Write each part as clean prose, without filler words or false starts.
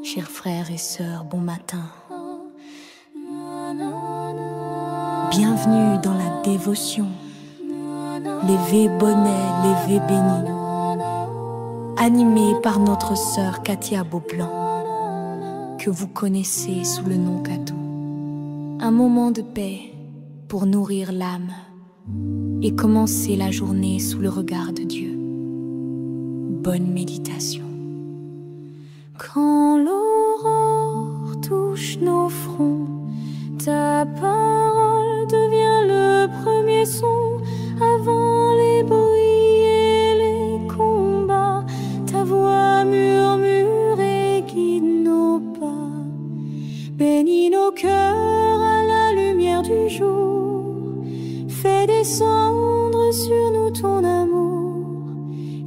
Chers frères et sœurs, bon matin. Bienvenue dans la dévotion. Lévé bonnet, lévé béni. Animé par notre sœur Katia Beaublanc, que vous connaissez sous le nom Katou. Un moment de paix pour nourrir l'âme et commencer la journée sous le regard de Dieu. Bonne méditation. Quand l'aurore touche nos fronts, ta parole devient le premier son. Avant les bruits et les combats, ta voix murmure et guide nos pas. Bénis nos cœurs à la lumière du jour. Fais descendre sur nous ton amour.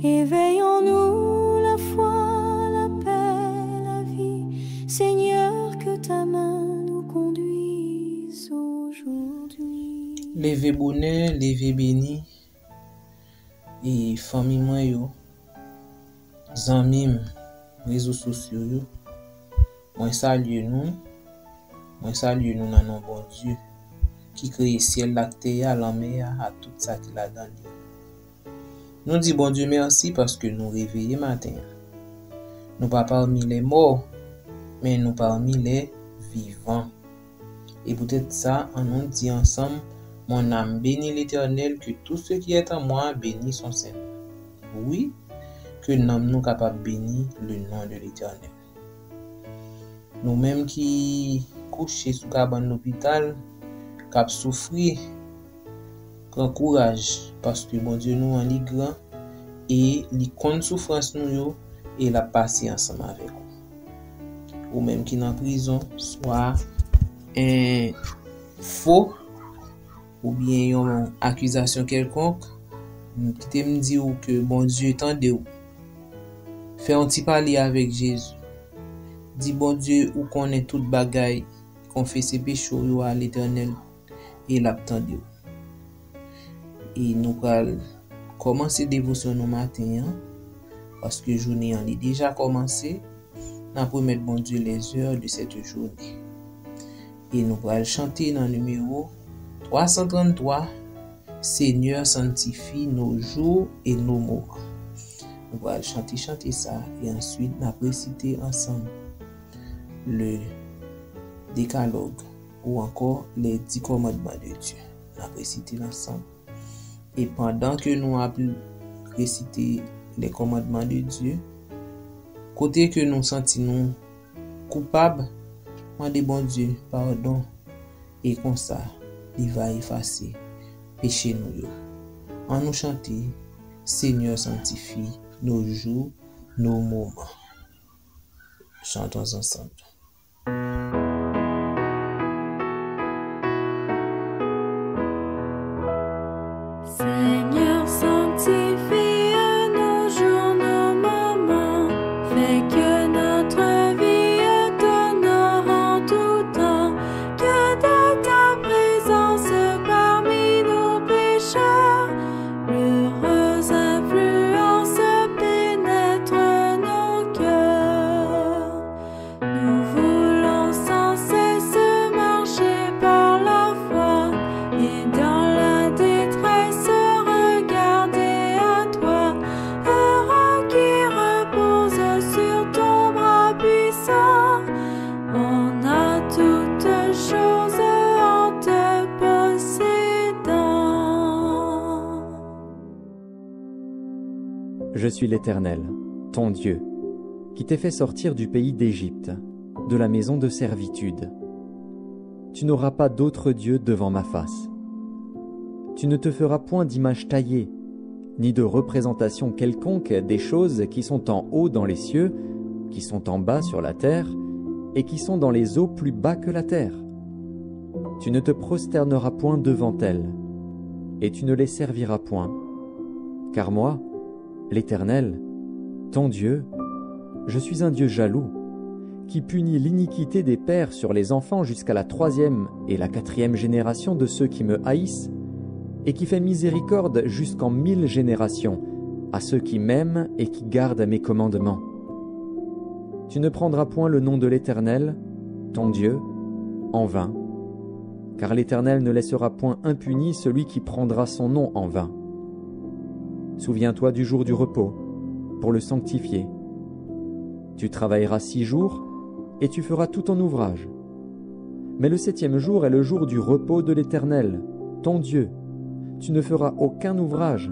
Éveille en nous la foi, la paix, la vie. Seigneur, que ta main nous conduise aujourd'hui. Levé bonheur, levé béni. Et famille moi yo, zanmim, réseaux sociaux yo. Moi salue nous dans nom bon Dieu qui crée ciel, la terre, la mer, à tout ça qu'il a donné. Nous disons bon Dieu merci parce que nous réveillons matin. Nous pas parmi les morts, mais nous parmi les vivants. Et peut-être ça, on nous dit ensemble, mon âme bénit l'Éternel, que tout ce qui est en moi bénit son Saint. Oui, que nous sommes capables de bénir le nom de l'Éternel. Nous-mêmes qui couchons sous cabane l'hôpital, qui souffrir, grand courage, parce que bon Dieu nous en est grand et il compte souffrance nous et la passer ensemble avec nous. Ou même qui dans prison, soit un faux ou bien une accusation quelconque, qui me dit que bon Dieu tendez ou. Fais un petit parler avec Jésus. Dis bon Dieu ou connaît toute bagaille, confessez péché à l'Éternel et l'attendez. Et nous allons commencer dévotion au matin parce que journée en est déjà commencé. Nous allons mettre bon Dieu les heures de cette journée. Et nous allons chanter dans le numéro 333. Seigneur, sanctifie nos jours et nos moments. Nous allons chanter ça et ensuite nous allons réciter ensemble le décalogue ou encore les 10 commandements de Dieu. Nous allons réciter ensemble. Et pendant que nous avons récité les commandements de Dieu, côté que nous sentons coupables, demandez bon Dieu pardon et comme ça, il va effacer péché nous. En nous chanter, Seigneur sanctifie nos jours, nos moments. Chantons ensemble. Seigneur, sanctifie nos jours, nos moments. Fais que notre vie t'honore en tout temps. Que de ta présence parmi nos pécheurs, l'heureuse influence pénètre nos cœurs. Nous voulons sans cesse marcher par la foi et dans la détresse regarder à toi, heureux qui repose sur ton bras puissant. On a toutes choses en te possédant. Je suis l'Éternel, ton Dieu, qui t'ai fait sortir du pays d'Égypte, de la maison de servitude. Tu n'auras pas d'autre Dieu devant ma face. Tu ne te feras point d'image taillée, ni de représentation quelconque des choses qui sont en haut dans les cieux, qui sont en bas sur la terre, et qui sont dans les eaux plus bas que la terre. Tu ne te prosterneras point devant elles, et tu ne les serviras point. Car moi, l'Éternel, ton Dieu, je suis un Dieu jaloux, qui punit l'iniquité des pères sur les enfants jusqu'à la 3e et la 4e génération de ceux qui me haïssent, et qui fait miséricorde jusqu'en 1000 générations à ceux qui m'aiment et qui gardent mes commandements. Tu ne prendras point le nom de l'Éternel, ton Dieu, en vain, car l'Éternel ne laissera point impuni celui qui prendra son nom en vain. Souviens-toi du jour du repos, pour le sanctifier. Tu travailleras 6 jours, et tu feras tout ton ouvrage. Mais le 7e jour est le jour du repos de l'Éternel, ton Dieu. Tu ne feras aucun ouvrage,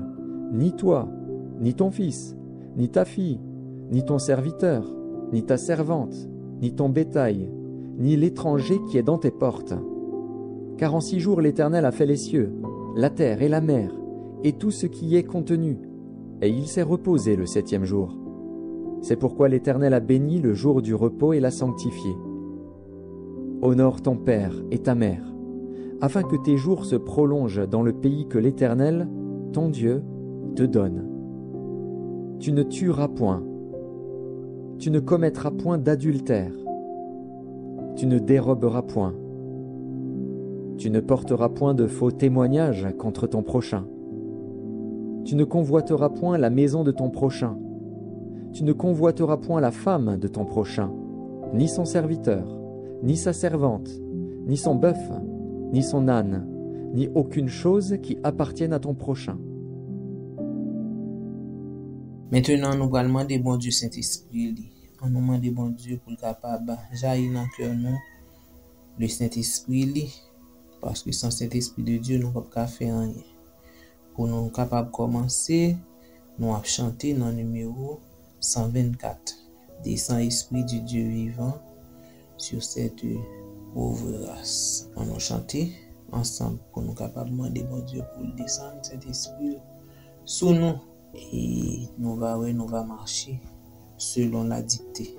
ni toi, ni ton fils, ni ta fille, ni ton serviteur, ni ta servante, ni ton bétail, ni l'étranger qui est dans tes portes. Car en 6 jours l'Éternel a fait les cieux, la terre et la mer, et tout ce qui y est contenu, et il s'est reposé le 7e jour. C'est pourquoi l'Éternel a béni le jour du repos et l'a sanctifié. Honore ton père et ta mère, afin que tes jours se prolongent dans le pays que l'Éternel, ton Dieu, te donne. Tu ne tueras point. Tu ne commettras point d'adultère. Tu ne déroberas point. Tu ne porteras point de faux témoignages contre ton prochain. Tu ne convoiteras point la maison de ton prochain. Tu ne convoiteras point la femme de ton prochain, ni son serviteur, ni sa servante, ni son bœuf, ni son âne, ni aucune chose qui appartienne à ton prochain. Maintenant, nous allons demander bon Dieu Saint-Esprit. On nous demande bon Dieu pour le capable jaillir dans le cœur nous le Saint-Esprit, parce que sans Saint-Esprit de Dieu, nous ne pouvons pas faire rien. Pour nous capables de commencer, nous allons chanter dans le numéro 124. Descends Esprit du Dieu vivant sur cette pauvre race. On nous chanter ensemble pour nous capables de demander bon Dieu pour le descendre cet esprit sous nous. Et nous va marcher selon la dictée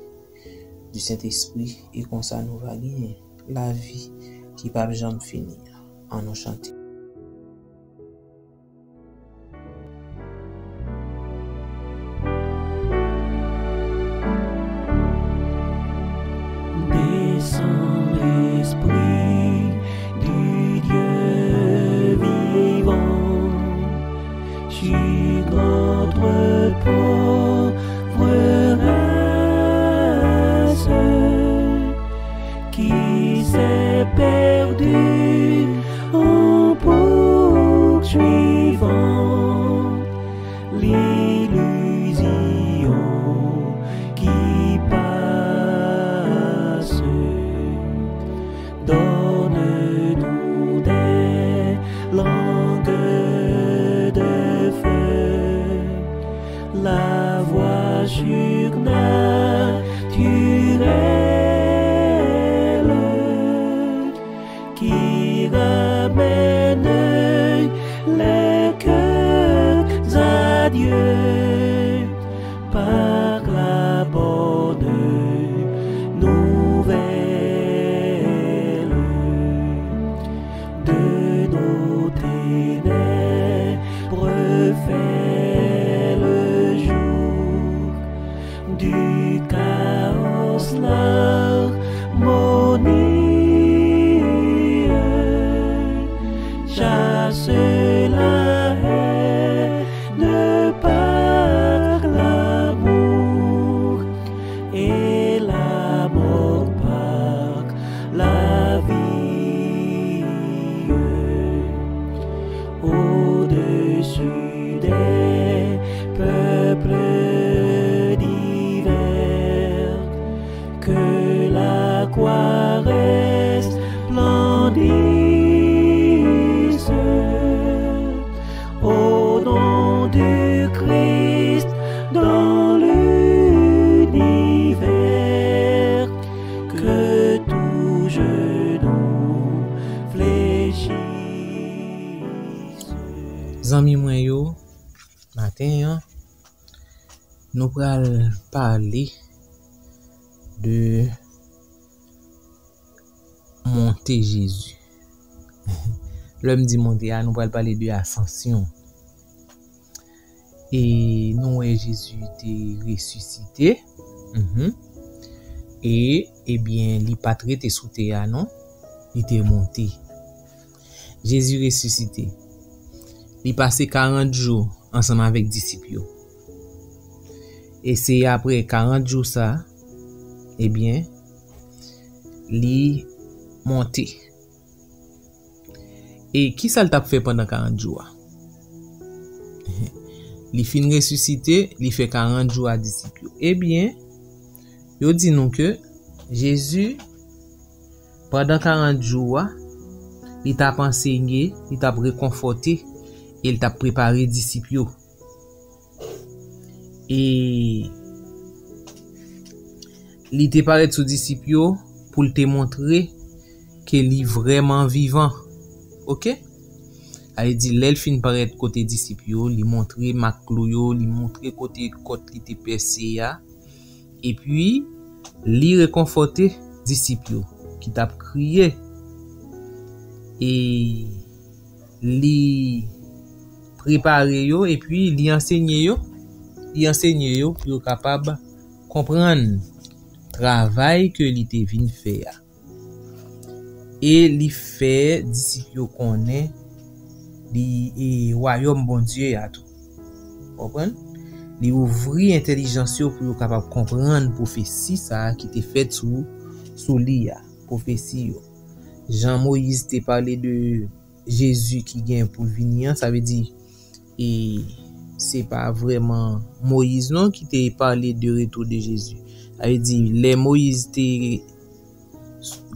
du Saint-Esprit, et comme ça nous va gagner la vie qui ne va jamais finir. En nous chanter. Esprit du Dieu vivant, sur notre pauvre race qui s'est perdue en poursuivant l'illusion qui passe. Donne-nous des langues de feu, la voix surnaturelle qui ramène les cœurs à Dieu par la bonne nouvelle. Fait le jour du chaos, l'harmonie, chasse la haine par l'amour et la mort par la vie. Au-dessus des peuples divers, que la croix resplendisse. Au nom du Christ dans l'univers, que tout genou fléchisse. Zami mwen yo, matin, nous allons parler de monter Jésus. L'homme dit monter, nous allons parler de ascension. Et nous, Jésus était ressuscité. Et, bien, il pas traité sous terre, non? Il était monté. Jésus ressuscité. Il passé 40 jours ensemble avec disciples. Et c'est après 40 jours ça, eh bien, li monté. Et qui ça t'a fait pendant 40 jours? Li fin ressuscité, li fait 40 jours à disciples. Eh bien, yo dit nous que Jésus, pendant 40 jours, il t'a enseigné, il t'a réconforté, et il t'a préparé disciples. Et il t'a parlé de ses disciples pour te montrer qu'il est vraiment vivant. Ok? Elle dit, l'elfine paraît côté disciples, il montre maclo, il montre côté qui était percé, et puis, il réconforté disciples qui t'a crié, et il préparé yo, et puis il enseigné yo, pour être capable de comprendre le travail que il était venu faire. Et il fait disciples connaît le royaume bon Dieu à tout. Comprendre? Il ouvrit intelligence pour être capable de comprendre prophétie ça qui était faite sous lui, prophétie. Jean-Moïse t'a parlé de Jésus qui vient pour venir, ça veut dire et c'est pas vraiment Moïse non qui t'a parlé de retour de Jésus. Ça veut dire les Moïse t'es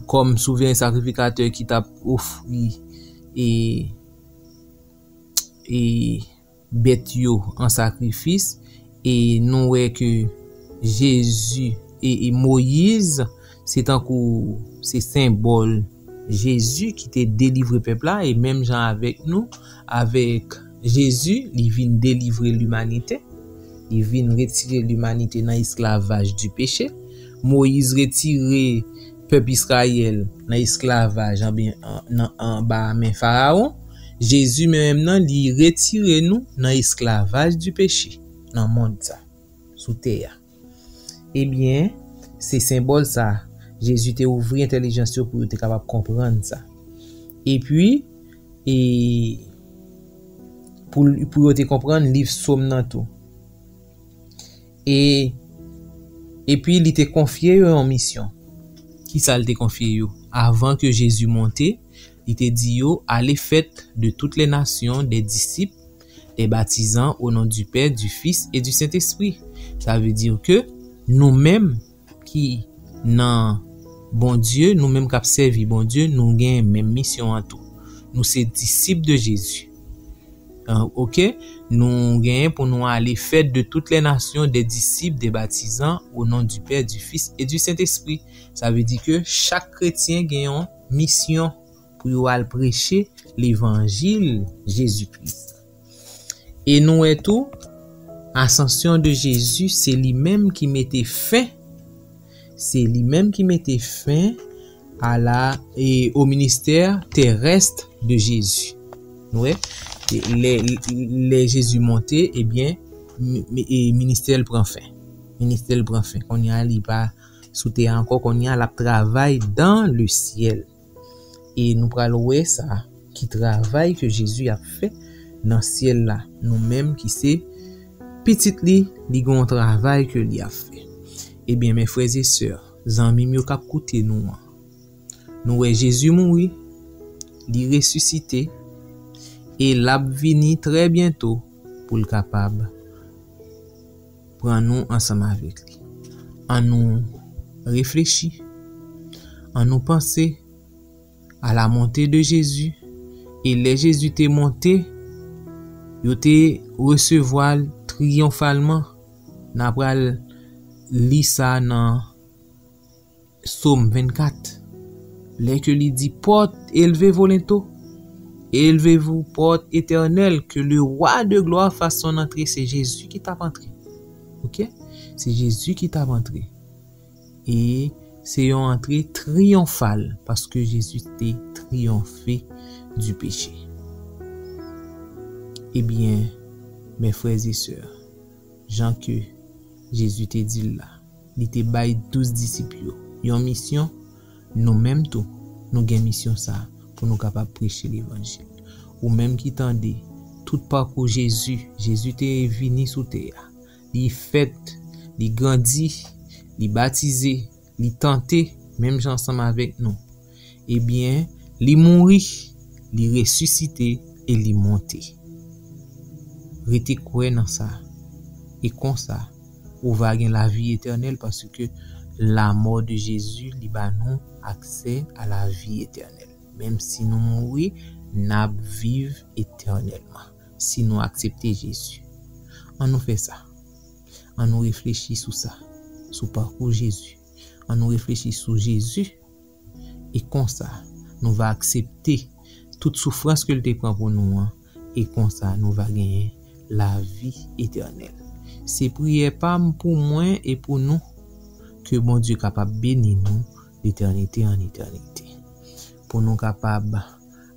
comme souverain sacrificateur qui t'a offert et bête yo en sacrifice, et nous voyons que Jésus et Moïse c'est encore c'est symbole Jésus qui t'a délivré peuple là, et même gens avec nous, avec Jésus, il vient délivrer l'humanité, il vient retirer l'humanité dans l'esclavage du péché. Moïse retirer peuple Israël dans l'esclavage en bas main Pharaon. Jésus même nan li retire nous dans l'esclavage du péché dans le monde ça sous terre. Eh bien, c'est symbole ça. Jésus t'a ouvert intelligence pour être capable de comprendre ça. Et puis pour te comprendre livre Somme nan tout. Et puis il t'a confié en mission. Qui ça il t'a confié avant que Jésus monte? Il t'a dit allez faites de toutes les nations des disciples, des baptisants au nom du Père, du Fils et du Saint-Esprit. Ça veut dire que nous-mêmes qui nan bon Dieu, nous-mêmes qui servi bon Dieu, nous avons même mission en tout. Nous sommes disciples de Jésus. Ok? Nous gagnons pour nous aller faire de toutes les nations des disciples, des baptisants au nom du Père, du Fils et du Saint-Esprit. Ça veut dire que chaque chrétien gagne une mission pour aller prêcher l'évangile Jésus-Christ. Et nous et tout, ascension de Jésus, c'est lui-même qui mettait fin. C'est lui-même qui mettait fin au ministère terrestre de Jésus. Ouais. Les Jésus monté, eh bien, ministère prend fin. Ministère prend fin. Qu'on y a, il pas sous terre encore, qu'on y a la travail dans le ciel. Et nous prenons ça, qui travail que Jésus a fait dans le ciel là. Nous-mêmes qui c'est petit li gon travail que lui a fait. Eh bien, mes frères et sœurs, zanmi yo k'ap koute nous. Nous Jésus mouri, li ressuscité, et l'a vini très bientôt pour le capable prendre nous ensemble avec lui. En nous réfléchir, en nous penser à la montée de Jésus, et les Jésus t'est monté, yo t'est recevoir triomphalement. N'a pral li ça dans Somme 24. Les que lui dit porte élevez volonto, élevez-vous porte éternelle, que le roi de gloire fasse son entrée. C'est Jésus qui t'a entré. OK? C'est Jésus qui t'a entré. Et c'est une entrée triomphale parce que Jésus t'a triomphé du péché. Eh bien, mes frères et sœurs, Jean que Jésus t'a dit là, il t'a baillé 12 disciples. Yon mission, nous-mêmes tout, nous avons mission ça pour nous capables de prêcher l'évangile. Ou même qui tendez, tout parcours Jésus t'est venu sous terre. Il fait, il grandit, il baptisé, li tenté même ensemble avec nous, eh bien, li mouri, li ressuscité et li monté. Rete koué dans ça. Et comme ça, ou va gagner la vie éternelle parce que la mort de Jésus li ba nous accès à la vie éternelle. Même si nous mourons, nous vivons éternellement. Si nous acceptons Jésus. On nous fait ça. On nous réfléchit sur ça. Sur le parcours Jésus. On nous réfléchit sur Jésus. Et comme ça, nous va accepter toute souffrance que le prend pour nous. Et comme ça, nous va gagner la vie éternelle. C'est prière pas pour moi et pour nous que bon Dieu est capable de bénir nous d'éternité en éternité. Pour nous capables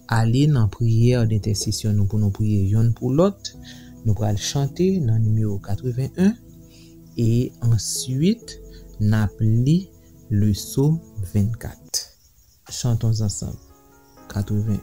aller dans la prière d'intercession nous pour nous prier l'un pour l'autre, nous allons chanter dans le numéro 81 et ensuite nous appelons le psaume 24. Chantons ensemble. 81.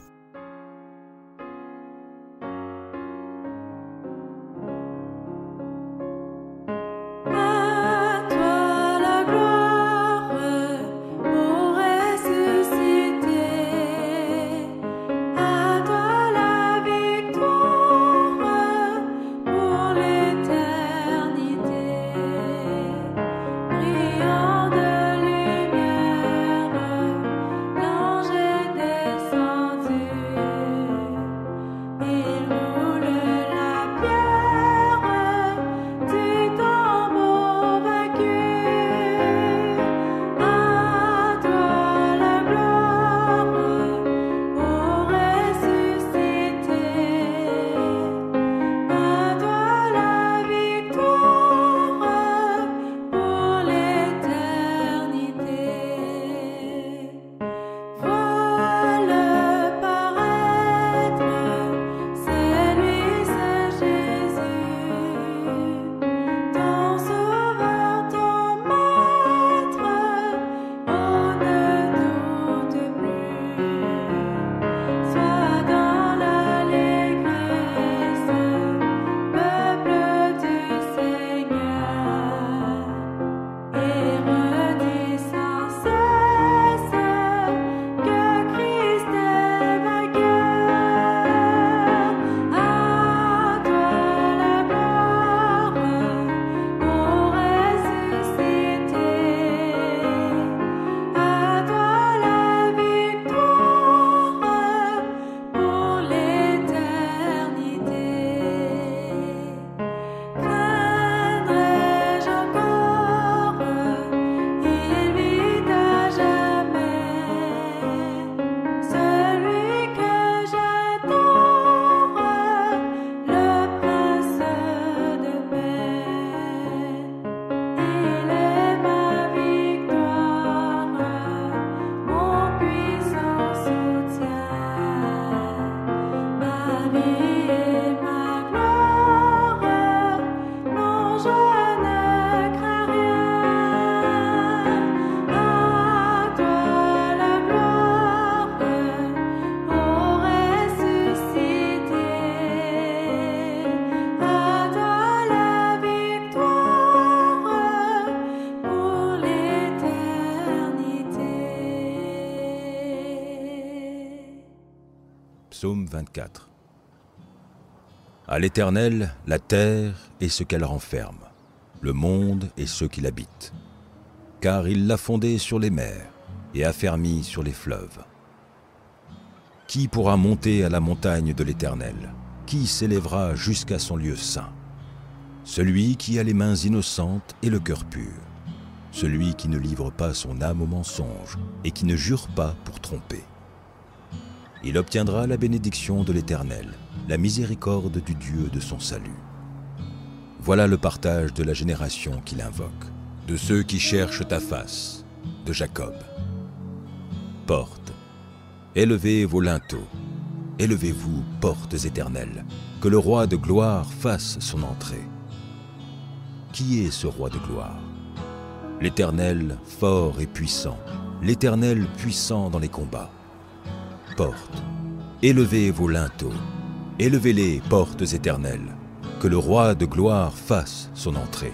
Psaume 24. À l'Éternel, la terre et ce qu'elle renferme, le monde et ceux qui l'habitent. Car il l'a fondée sur les mers et affermi sur les fleuves. Qui pourra monter à la montagne de l'Éternel? Qui s'élèvera jusqu'à son lieu saint? Celui qui a les mains innocentes et le cœur pur. Celui qui ne livre pas son âme au mensonge et qui ne jure pas pour tromper. Il obtiendra la bénédiction de l'Éternel, la miséricorde du Dieu de son salut. Voilà le partage de la génération qu'il invoque, de ceux qui cherchent ta face, de Jacob. Portes, élevez vos linteaux, élevez-vous, portes éternelles, que le roi de gloire fasse son entrée. Qui est ce roi de gloire? L'Éternel fort et puissant, l'Éternel puissant dans les combats. Portes, élevez vos linteaux, élevez-les, portes éternelles, que le roi de gloire fasse son entrée.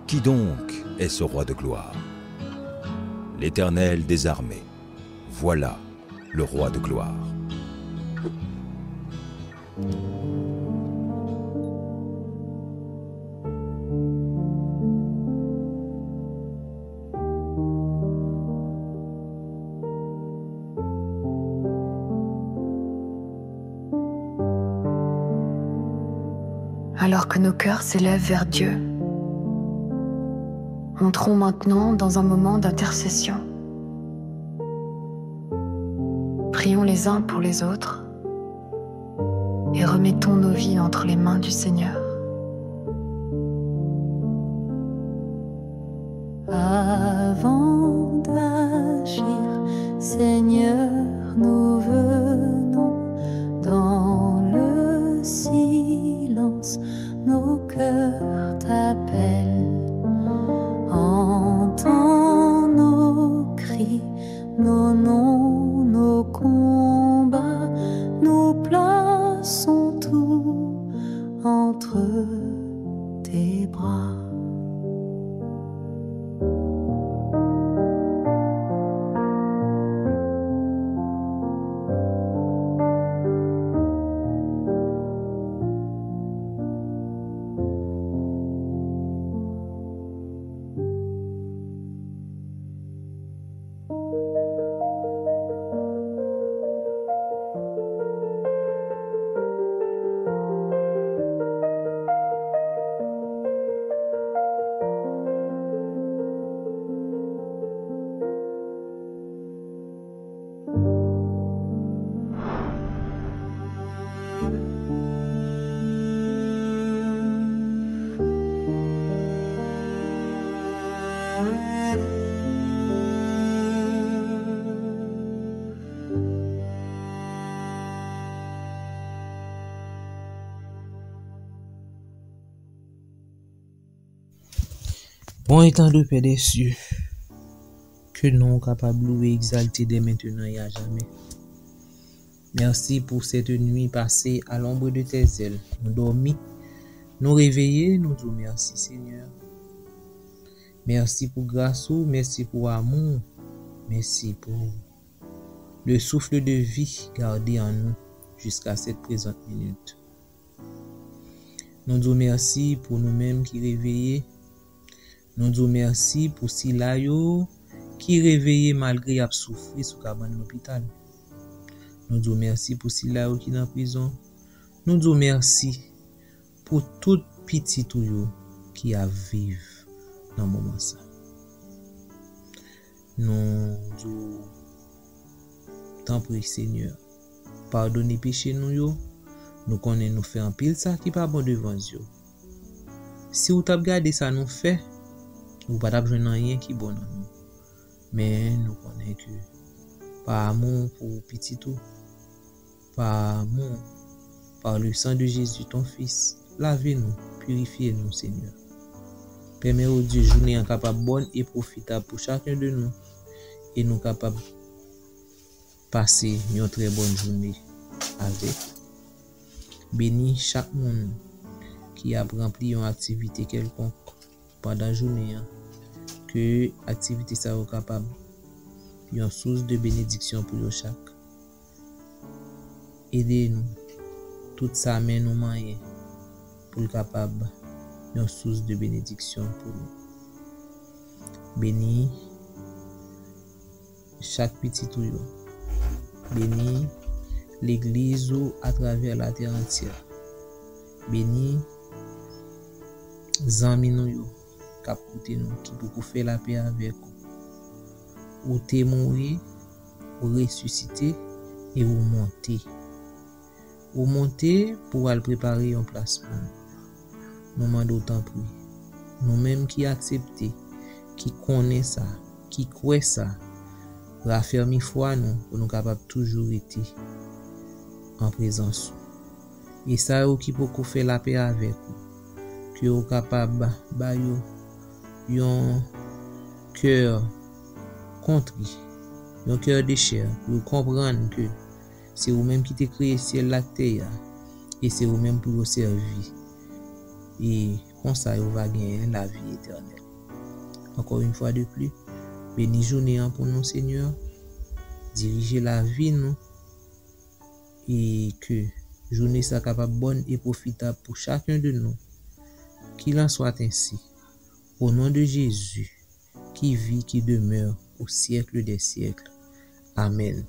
Qui donc est ce roi de gloire? l'Éternel des armées. Voilà le roi de gloire. Alors que nos cœurs s'élèvent vers Dieu, entrons maintenant dans un moment d'intercession. Prions les uns pour les autres et remettons nos vies entre les mains du Seigneur. Avant d'agir, Seigneur, nous venons dans le silence, nos cœurs t'appellent. Entends nos cris, nos noms, nos combats, nous plaçons tout entre tes bras. Bon étant de paix des cieux, que nous capables de louer, exalter dès maintenant et à jamais. Merci pour cette nuit passée à l'ombre de tes ailes. Nous dormis, nous réveillés, nous disons merci Seigneur. Merci pour grâce, merci pour amour, merci pour le souffle de vie gardé en nous jusqu'à cette présente minute. Nous disons merci pour nous-mêmes qui réveillés. Nous disons merci pour Sila yo qui réveillé malgré a souffrir sous cabane l'hôpital. Nous disons merci pour Sila yo qui dans prison. Nous disons merci pour tout petit tout yo qui a vivre dans moment ça. Nous disons tant prie Seigneur, pardonnez péché nous yo. Nous connaissons nous fait un pile ça qui pas bon devant Dieu. Si vous t'avez gardé ça nous fait, vous pas besoin rien qui bon dans nous. Mais nous connaissons que par amour pour petit tout, par amour, par le sang de Jésus ton fils, lavez-nous, purifiez-nous Seigneur. Permets au Dieu journée capable bonne et profitable pour chacun de nous et nous capables passer une très bonne journée avec. Bénis chaque monde qui a rempli une activité quelconque pendant la journée, que l'activité soit capable une source de bénédiction pour chaque. Aidez-nous, tout ça mène nos moyens pour capable une source de bénédiction pour nous. Bénis chaque petit tuyau. Bénis l'église à travers la terre entière. Bénis zami nou yo k'ap koute nou qui beaucoup faire la paix avec ou te mourir ou ressusciter et ou monter pour aller préparer un place pour nous demandons autant pour nous mêmes qui accepter qui connaît ça qui croit ça raffermi foi nous pour nous capable toujours être en présence et ça qui beaucoup faire la paix avec vous que vous capable ba yo un cœur contrit un cœur de chair pour comprendre que c'est vous même qui t'ai créé ciel la terre et c'est vous même pour vous servir et comme ça vous va gagner la vie éternelle. Encore une fois de plus, Bénis journée pour nous, Seigneur. Dirigez la vie, nous. Et que journée soit capable bonne et profitable pour chacun de nous. Qu'il en soit ainsi. Au nom de Jésus, qui vit, qui demeure au siècle des siècles. Amen.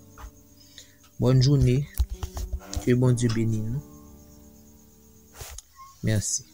Bonne journée. Que bon Dieu bénisse nous. Merci.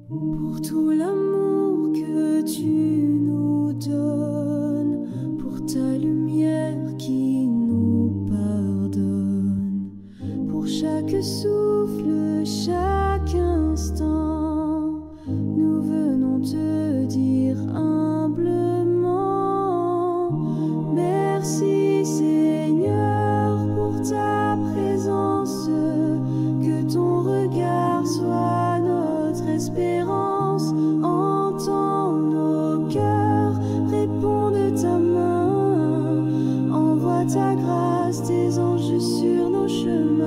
Pour tout l'amour que tu nous donnes, pour ta lumière qui nous pardonne, pour chaque souffle, chaque instant, nous venons te dire humblement, merci Seigneur pour ta présence, que ton regard soit notre espérance, entends nos cœurs, réponds de ta main, envoie ta grâce, tes anges sur nos chemins.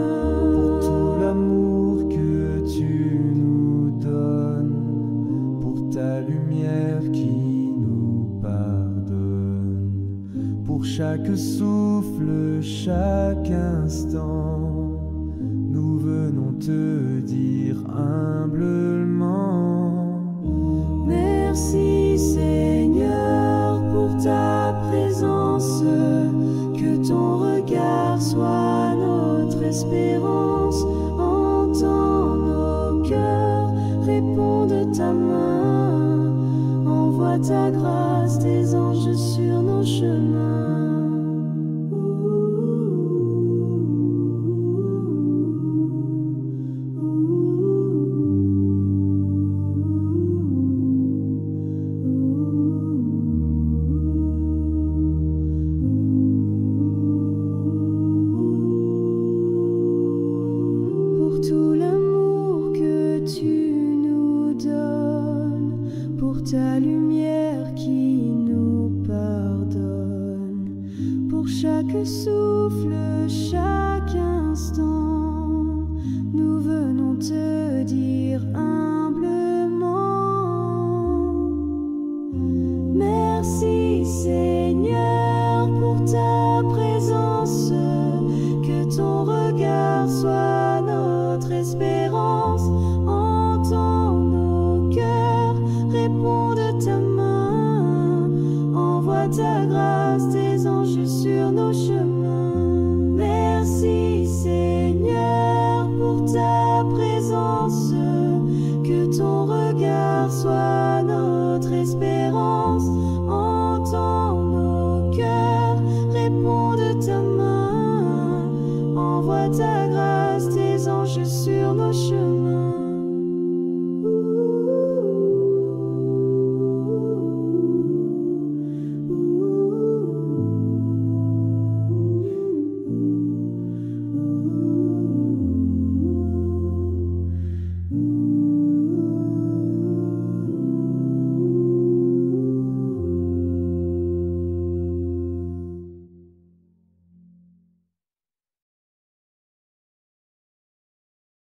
Pour tout l'amour que tu nous donnes, pour ta lumière qui nous pardonne, pour chaque souffle, chaque instant, nous venons te dire humblement, merci Seigneur pour ta présence, que ton regard soit notre espérance, entends nos cœurs, réponds de ta main, envoie ta grâce, tes anges sur nos chemins. Pour tout l'amour que tu nous donnes, pour ta lumière qui nous pardonne, pour chaque souffle, chaque instant, nous venons te dire humblement, merci Seigneur pour ta présence, que ton regard soit notre espérance, entends nos cœurs, réponds de ta main, envoie ta grâce, tes anges sur nos chemins. Merci Seigneur pour ta présence, que ton regard soit